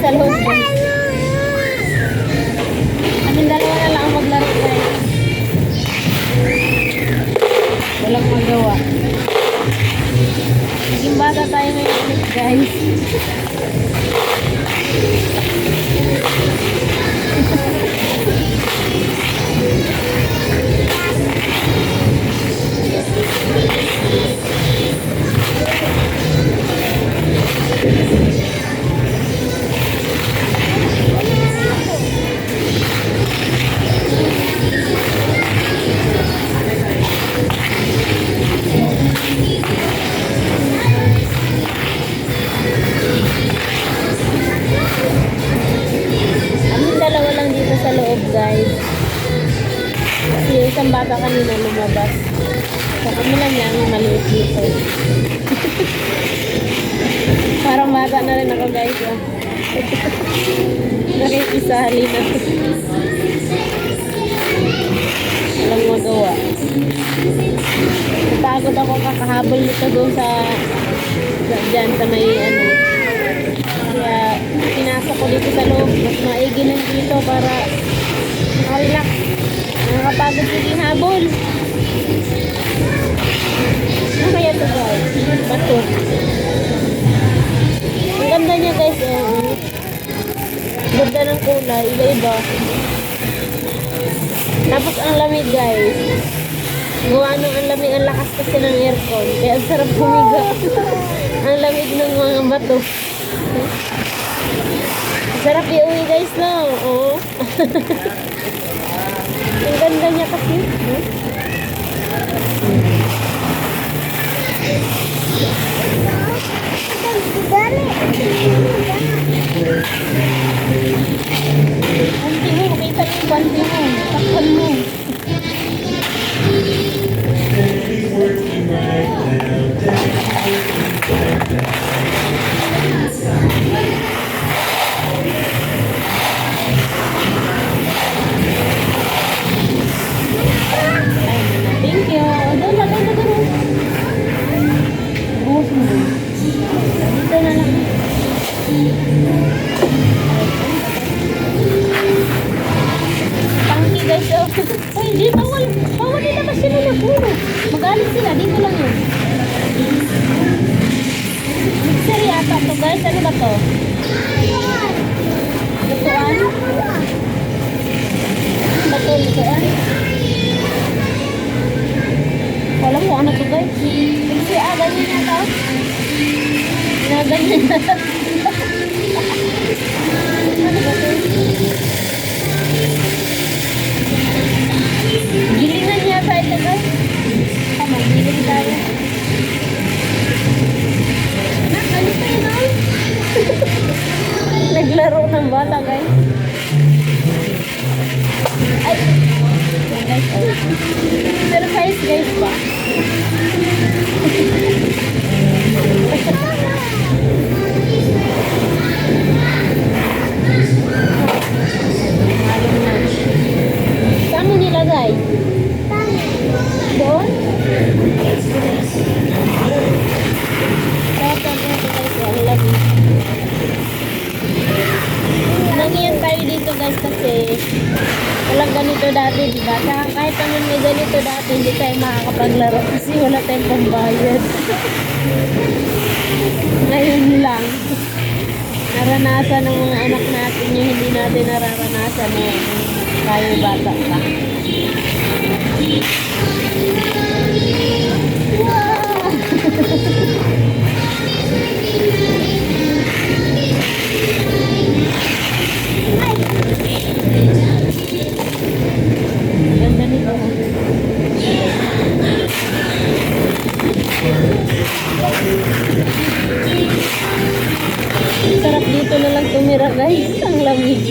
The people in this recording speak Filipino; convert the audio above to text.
sa loob. Kaming dalawa na lang ang maglaro guys. Walang magawa. Naging bata tayo ngayon ulit guys. Sa loob guys kasi isang bata kanina lumabas so kami lang yan maliit dito. Parang bata na rin ako guys nakikisali na walang magawa. Napagod ako kakahabol nito doon sa dyan sa may ano. Kaya pinasok ko dito sa loob. Mas maigi lang dito para makarelax. Nakakapagod sige habol. Ano kaya ito guys? Bato. Ang ganda niya guys. Ganda ng kulay. Iba-iba. Tapos ang lamig guys. Gawa nung ang lamig. Ang lakas kasi ng aircon. Kaya ang sarap humiga. Ang lamig ng mga bato. Sarap iuwi guys no. Oh. Ang ganda niya kasi. Banti mo, makita mo yung banti mo. Takpan mo. Thank you. Doon, lagay na doon. Buhos mo doon. Dito na lang. Tangki guys. Uy, di bawal. Bawal din naman sila na puro. Mag-alis sila. Dito lang yun. Mixer yata to guys. Ano ba to? Lutuan? Bato, lutuan? Wala mo ano to guys. Kasi ganyan na to. Ganyan na. Ano ba to? Gilingan yata ito guys. Tama, giling tayo. Alis tayo na. Naglaro ng bala guys. Ay! Guys, oh. Surprise guys ba? Saan mo nilagay? Doon? Nangiyan tayo dito guys kasi walang ganito dati, diba? Saka kahit naman may ganito dati, hindi tayo makakapaglaro kasi wala tayong pambayad. Ngayon lang, naranasan ng mga anak natin yung hindi natin nararanasan na tayo bata pa. Wow! Ganda nito. Sarap dito na lang tumira guys. Ang lamig.